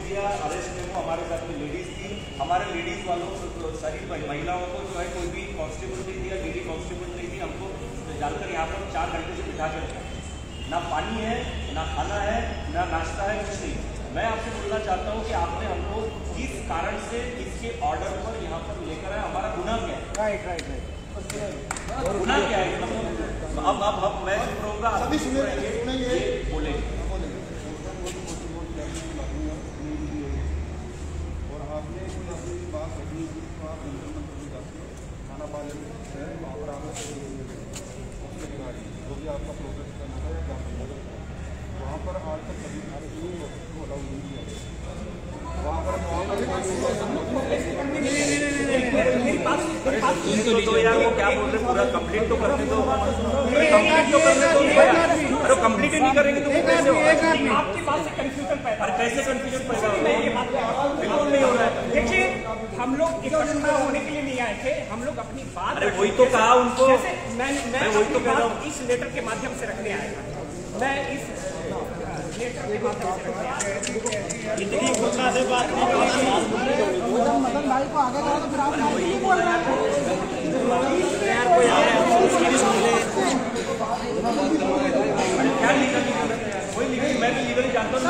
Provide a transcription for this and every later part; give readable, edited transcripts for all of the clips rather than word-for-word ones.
दिया, अरेस्ट में वो हमारे साथ में लेडीज थी, हमारे लेडीज वालों सारी महिलाओं को जो है कोई भी कांस्टेबल नहीं दिया, लेडी कांस्टेबल नहीं दी, हमको डालकर यहाँ पर 4 घंटे से बिठा कर ना पानी है, ना खाना है, ना नाश्ता है, कुछ नहीं। मैं आपसे बोलना चाहता हूँ कि आपने हमको किस कारण से इसके ऑर्डर पर यहाँ पर लेकर आए, हमारा गुनाह क्या है? राइट गुनाह क्या है? अब मैं चुप रहूंगा, सभी सुनेंगे, बोलेंगे। और आपने कोई बात रखनी थी तो आप खाना पालन है, वहाँ पर आपने जो भी आपका प्रोसेस करना है क्या वहाँ पर आज तक कभी को अलाउ नहीं किया वहाँ पर तो यार वो क्या बोल रहे पूरा कंप्लीट तो करने दो, कंप्लीट तो करने दो। अरे कंप्लीट ही नहीं करेंगे तो कैसे होगा? आपकी बात से कंफ्यूजन पैदा, अरे कैसे कंफ्यूजन पैदा हो रहा है? बिल्कुल नहीं हो रहा है। देखिए, हम लोग इकट्ठा होने के लिए नहीं आए थे, हम लोग अपनी बात, अरे वही तो कहा उनको, मैं वही तो कह रहा हूँ, इस लेटर के माध्यम से रखने आएगा। मैं इस लेटर के माध्यम से रखने आएगा। इतनी घोषणा से बात नहीं मदन भाई को आगे करो तो फिर आप नहीं बोल रहे हैं। क्या लीगल कोई लीगल, मैं भी लीगली जानता हूँ।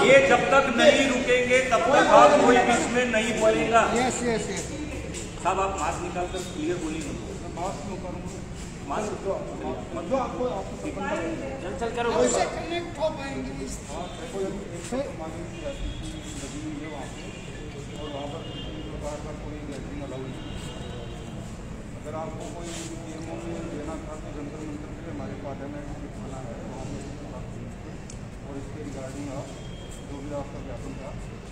ये जब तक नहीं रुकेंगे तब तक आप कोई बीच में नहीं बोलेगा। साहब आप मास्क निकाल कर क्लियर बोलिए। मास्क क्यों करूँगा? मास्क जो आपको चल करो और वहाँ पर किसी प्रकार का कोई गैदरिंग अलाउ नहीं। अगर आपको कोई नियमों में देना था तो जंतर मंतर के हमारे पार्लियामेंट में खाना है वहाँ और इसके रिगार्डिंग आप जो भी आपका ज्ञापन था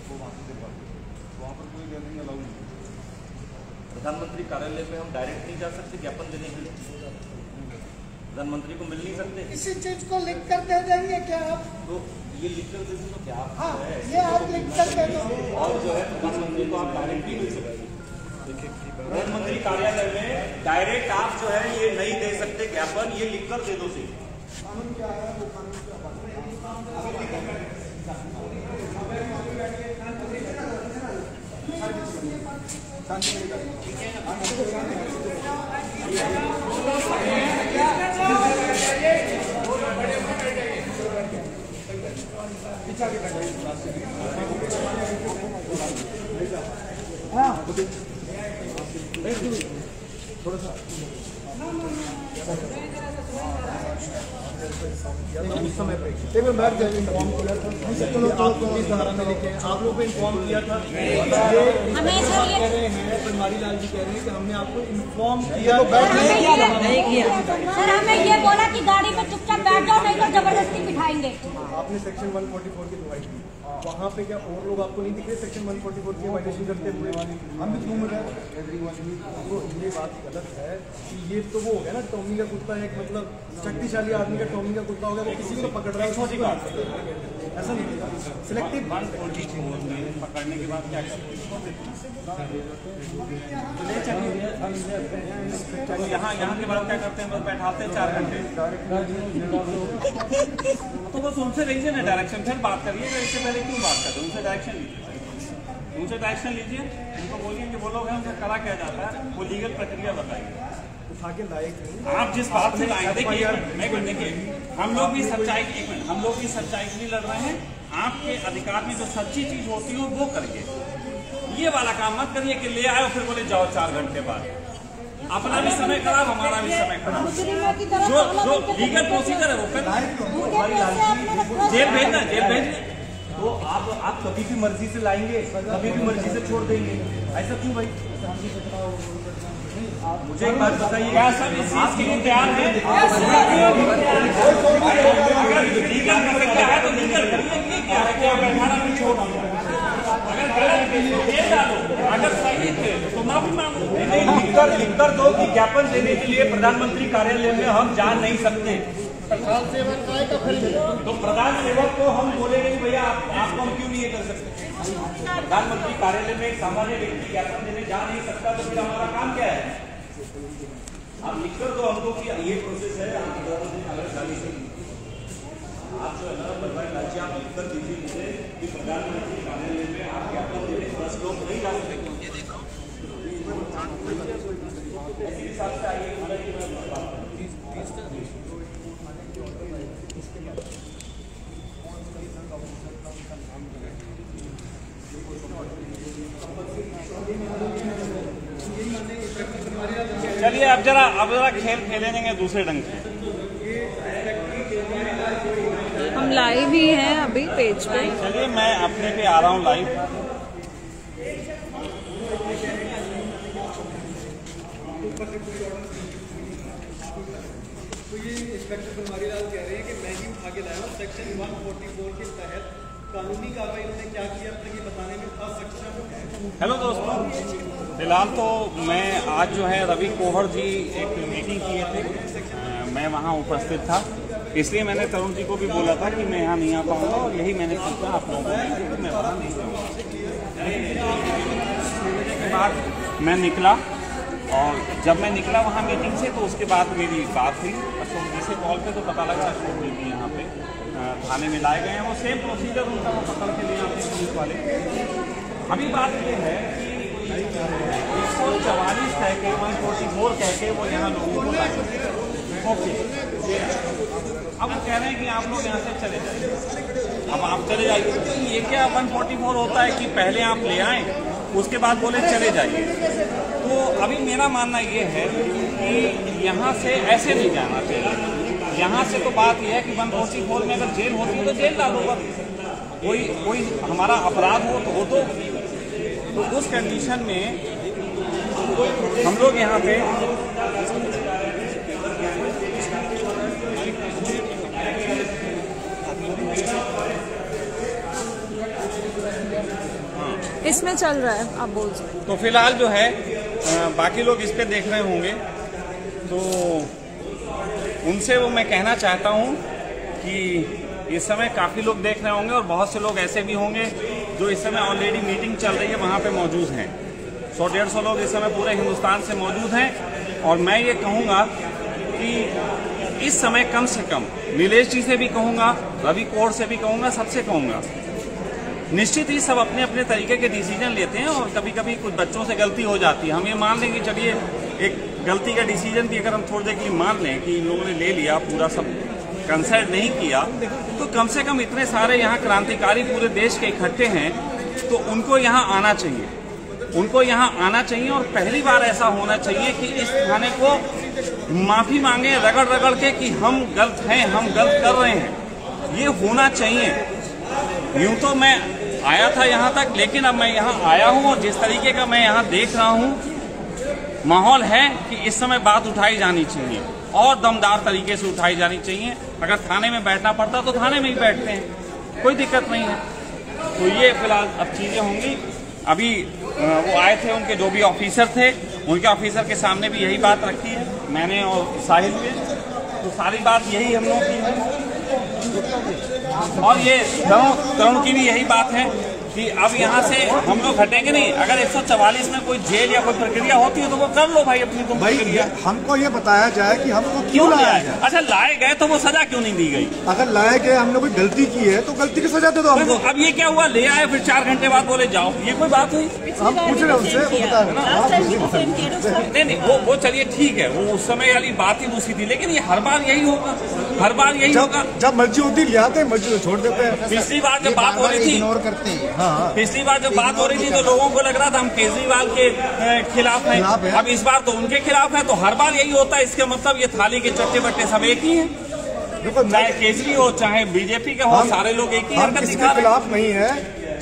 वो वहाँ से दिलवा दीजिए। वहाँ पर कोई गैदरिंग अलाउ नहीं। प्रधानमंत्री कार्यालय में हम डायरेक्ट नहीं जा सकते ज्ञापन देने के लिए? प्रधानमंत्री को मिल नहीं सकते? किसी चीज को लिख कर दे देंगे क्या आप? तो ये लिख कर दे तो क्या हाँ, ये आप लिख कर दे दो। और जो है प्रधानमंत्री को आप डायरेक्ट नहीं मिल सकते। प्रधानमंत्री कार्यालय में डायरेक्ट आप जो है ये नहीं दे सकते ज्ञापन, ये लिख कर दे दो। से कानून क्या है वो कानून क्या थोड़ा सा उस समय पे एक बार जब इन्फॉर्म किया था आप लोग इस धारा में लिखे आप लोग को इन्फॉर्म किया था। बनवारी लाल जी कह रहे हैं कि हमने आपको इन्फॉर्म किया नहीं किया। सर हमें ये बोला कि गाड़ी में चुपचाप बैठ जाओ नहीं तो जबरदस्ती बिठाएंगे। आपने सेक्शन 144 की प्रोवाइड की, वहाँ पे क्या और लोग आपको नहीं दिख रहे सेक्शन 144 की वायलेशन करते हुए? हम भी घूम रहे हैं। तो ये बात गलत है कि ये तो वो हो गया ना, टॉमी का कुत्ता एक मतलब शक्तिशाली आदमी का टॉमी का कुत्ता हो गया, वो किसी को पकड़ रहा है। छोटी बात ऐसा नहीं, सिलेक्टिव पकड़ने के बाद क्या यहाँ के बाद क्या करते हैं? बस बैठाते हैं 4 घंटे। तो बस उनसे लीजिए ना डायरेक्शन, फिर बात करिएगा। इससे पहले क्यों बात करते? उनसे डायरेक्शन लीजिए, उनसे डायरेक्शन लीजिए, उनको बोलिए कि वो लोग हैं उनसे करा क्या जाता है, वो लीगल प्रक्रिया बताइए। उठा के लायक आप जिस बात से लाए, देखिए हम लोग भी सच्चाई, एक मिनट, हम लोग भी सच्चाई के लिए लड़ रहे हैं। आपके अधिकार में जो सच्ची चीज होती है वो करिए, ये वाला काम मत करिए कि ले आए फिर बोले जाओ 4 घंटे बाद। अपना भी समय खराब, हमारा भी समय खराब। जो लीगल प्रोसीजर है वो कर, जेल भेजना, जेल भेजने। तो आप कभी भी मर्जी से लाएंगे, कभी भी मर्जी से छोड़ देंगे, ऐसा क्यों भाई? मुझे एक बात बताइए, क्या सब इस चीज के लिए तैयार है? अगर लीगल कर सकता है तो लीगल करिए। क्या है कि आप 18 में छोड़ दिया, अगर गलत जेल डालो, अगर सही थे तो माफी मांगो। लिख कर दो कि ज्ञापन देने के लिए प्रधानमंत्री कार्यालय में हम जा नहीं सकते। प्रधान सेवक का तो प्रधान सेवक को हम बोलेंगे कि भैया आपको हम क्यों नहीं कर सकते? प्रधानमंत्री कार्यालय में एक सामान्य व्यक्ति ज्ञापन देने जा नहीं सकता, तो फिर हमारा काम क्या है? आप लिख कर दो हमको कि ये प्रोसेस है। उत्तर दीजिए मुझे कि प्रधानमंत्री कार्यालय में आप ज्ञापन देने 10 लोग नहीं जा सकते। इसी हिसाब से आइए चलिए अब जरा खेल खेले देंगे दूसरे ढंग से। हम लाइव ही हैं अभी पेज पे। चलिए मैं अपने पे आ रहा हूँ लाइव। तो ये इंस्पेक्टर बनवारीलाल कह रहे हैं कि मैं ही उठा के लाया हूँ। सेक्शन 144 के तहत कानूनी कार्रवाई उन्होंने क्या किया अब तक ये बताने में असक्षम है। हेलो दोस्तों, फिलहाल तो मैं आज जो है रवि कोहर जी एक मीटिंग किए थे, मैं वहाँ उपस्थित था, इसलिए मैंने तरुण जी को भी बोला था कि मैं यहाँ नहीं आ पाऊँगा और यही मैंने सोचा आप लोगों को कि मैं वहाँ नहीं जाऊँगा। के बाद मैं निकला और जब मैं निकला वहाँ मीटिंग से तो उसके बाद मेरी बात हुई अशोक जी से कॉल पे, तो पता लगा अशोक जी भी यहाँ पे थाने में लाए गए हैं। वो सेम प्रोसीजर उनका वो पकड़ के लिए आते हैं पुलिस वाले। अभी बात ये है कि 144 कह के 144 कह के वो यहाँ लोगों को लाए। ओके, अब वो कह रहे हैं कि आप लोग यहाँ से चले जाइए। अब आप चले जाइए तो ये क्या 144 होता है कि पहले आप ले आएँ उसके बाद बोले चले जाइए। तो अभी मेरा मानना ये है कि यहाँ से ऐसे नहीं जाना चाहिए। यहाँ से तो बात यह है कि 144 में अगर जेल होती तो जेल डालो। कोई हमारा अपराध हो तो उस कंडीशन में हम लोग यहाँ पे इसमें चल रहा है, आप बोल सकते। तो फिलहाल जो है बाकी लोग इस पे देख रहे होंगे, तो उनसे वो मैं कहना चाहता हूँ कि इस समय काफ़ी लोग देख रहे होंगे और बहुत से लोग ऐसे भी होंगे जो इस समय ऑलरेडी मीटिंग चल रही है वहाँ पे मौजूद हैं। 100-150 लोग इस समय पूरे हिंदुस्तान से मौजूद हैं। और मैं ये कहूँगा कि इस समय कम से कम नीलेश जी से भी कहूँगा, रवि कोहर से भी कहूँगा, सबसे कहूँगा, निश्चित ही सब अपने अपने तरीके के डिसीजन लेते हैं और कभी कभी कुछ बच्चों से गलती हो जाती है। हम ये मान लें कि चलिए एक गलती का डिसीजन भी अगर हम थोड़ी देर के लिए मान लें कि इन लोगों ने ले लिया, पूरा सब कंसल्ट नहीं किया, तो कम से कम इतने सारे यहाँ क्रांतिकारी पूरे देश के इकट्ठे हैं तो उनको यहाँ आना चाहिए, उनको यहाँ आना चाहिए। और पहली बार ऐसा होना चाहिए कि इस थाने को माफ़ी मांगे रगड़ रगड़ के कि हम गलत हैं, हम गलत कर रहे हैं, ये होना चाहिए। यूँ तो मैं आया था यहाँ तक, लेकिन अब मैं यहाँ आया हूँ और जिस तरीके का मैं यहाँ देख रहा हूँ माहौल है कि इस समय बात उठाई जानी चाहिए और दमदार तरीके से उठाई जानी चाहिए। अगर थाने में बैठना पड़ता तो थाने में ही बैठते हैं, कोई दिक्कत नहीं है। तो ये फिलहाल अब चीज़ें होंगी। अभी वो आए थे, उनके जो भी ऑफिसर थे, उनके ऑफिसर के सामने भी यही बात रखी है मैंने और साहिल ने, तो सारी बात यही हम लोग की है। और ये तरुण की भी यही बात है कि अब यहाँ से हम लोग हटेंगे नहीं। अगर 144 में कोई जेल या कोई प्रक्रिया होती है तो वो कर लो भाई अपनी तुम प्रक्रिया। हमको ये बताया जाए कि हमको क्यों लाया जाए। अच्छा लाए गए तो वो सजा क्यों नहीं दी गई? अगर लाए गए हमने कोई गलती की है तो गलती की सजा दे दो हमको। अब ये क्या हुआ, ले आए फिर 4 घंटे बाद बोले जाओ, ये कोई बात हुई? हम पूछ रहे उनसे, वो बता रहे। नहीं वो चलिए ठीक है, वो उस समय वाली बात ही दूसरी थी, लेकिन ये हर बार यही होगा, हर बार यही होगा। जब मर्जी होती ले आते हैं, मर्जी छोड़ देते हैं। पिछली बार जब बात हो रही थी, इग्नोर करते हैं। हाँ, पिछली बार जब बात हो रही थी तो लोगों को लग रहा था हम केजरीवाल के खिलाफ हैं, अब इस बार तो उनके खिलाफ है। तो हर बार यही होता है, इसका मतलब ये थाली के चट्टे बट्टे सब एक ही हैं, चाहे केजरी हो चाहे बीजेपी का हो, सारे लोग एक ही हरकत दिखा रहे हैं। खिलाफ नहीं है।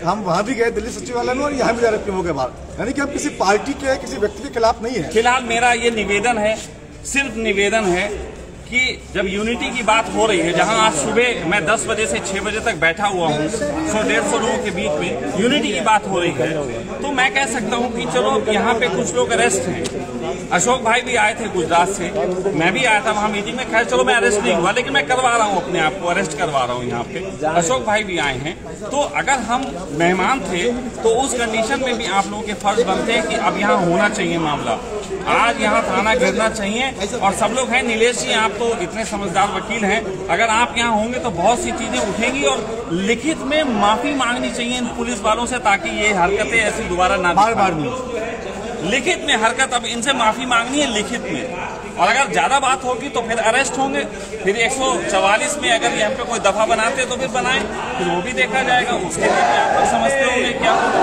हम वहाँ भी गए दिल्ली सचिवालय में और यहाँ भी जा रहे हो गए बाहर, यानी कि हम किसी पार्टी के किसी व्यक्ति के खिलाफ नहीं है। फिलहाल मेरा ये निवेदन है, सिर्फ निवेदन है कि जब यूनिटी की बात हो रही है, जहां आज सुबह मैं 10 बजे से 6 बजे तक बैठा हुआ हूं, 100-150 लोगों के बीच में यूनिटी की बात हो रही है, तो मैं कह सकता हूं कि चलो यहां पे कुछ लोग अरेस्ट हैं। अशोक भाई भी आए थे गुजरात से, मैं भी आया था वहां मीटिंग में। खैर चलो मैं अरेस्ट नहीं हुआ, लेकिन मैं करवा रहा हूं अपने आप को, अरेस्ट करवा रहा हूं यहाँ पे। अशोक भाई भी आए हैं, तो अगर हम मेहमान थे तो उस कंडीशन में भी आप लोगों के फर्ज बनते हैं कि अब यहाँ होना चाहिए मामला। आज यहाँ थाना घेरना चाहिए। और सब लोग हैं, नीलेश जी आप तो इतने समझदार वकील हैं, अगर आप यहाँ होंगे तो बहुत सी चीजें उठेंगी और लिखित में माफी मांगनी चाहिए इन पुलिस वालों से, ताकि ये हरकतें ऐसी दोबारा ना बार नहीं। लिखित में हरकत, अब इनसे माफी मांगनी है लिखित में, और अगर ज्यादा बात होगी तो फिर अरेस्ट होंगे, फिर 144 में अगर यहाँ पे कोई दफा बनाते तो फिर बनाएं, फिर वो भी देखा जाएगा। उसके लिए आप लोग समझते होंगे क्या होगा।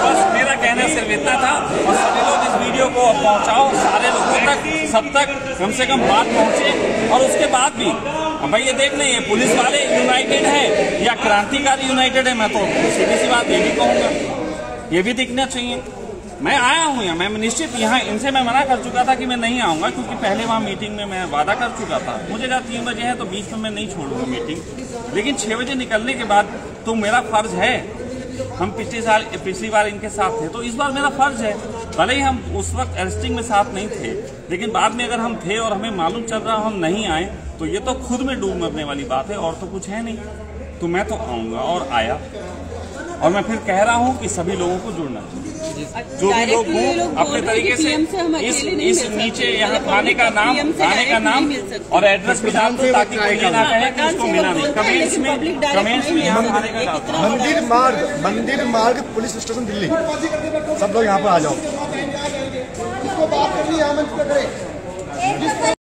बस मेरा कहना सिर्फ इतना था, और सभी लोग इस वीडियो को पहुंचाओ सारे लोगों तक, सब तक कम से कम बात पहुंचे। और उसके बाद भी भाई ये देख लें, ये पुलिस वाले यूनाइटेड है या क्रांतिकारी यूनाइटेड है, मैं तो सीधी सी बात ये भी कहूंगा, ये भी दिखना चाहिए। मैं आया हूँ यहाँ, मैं निश्चित यहाँ इनसे मैं मना कर चुका था कि मैं नहीं आऊँगा, क्योंकि पहले वहाँ मीटिंग में मैं वादा कर चुका था। मुझे जब 3 बजे है तो बीच में मैं नहीं छोड़ूंगा मीटिंग, लेकिन 6 बजे निकलने के बाद तो मेरा फर्ज है, हम पिछली बार इनके साथ थे तो इस बार मेरा फर्ज है, भले ही हम उस वक्त अरेस्टिंग में साथ नहीं थे, लेकिन बाद में अगर हम थे और हमें मालूम चल रहा हम नहीं आए तो ये तो खुद में डूब मरने वाली बात है, और तो कुछ है नहीं। तो मैं तो आऊँगा और आया, और मैं फिर कह रहा हूँ कि सभी लोगों को जुड़ना चाहिए, जो भी लोग हों अपने तरीके से इस नीचे यहाँ थाने का नाम और एड्रेस भी डाल दो, ताकि कोई ये ना कहे कि उसको मिला नहीं। कमेंट्स में यहाँ थाने का डाल दो। मंदिर मार्ग पुलिस स्टेशन दिल्ली, सब लोग यहाँ पर आ जाओ।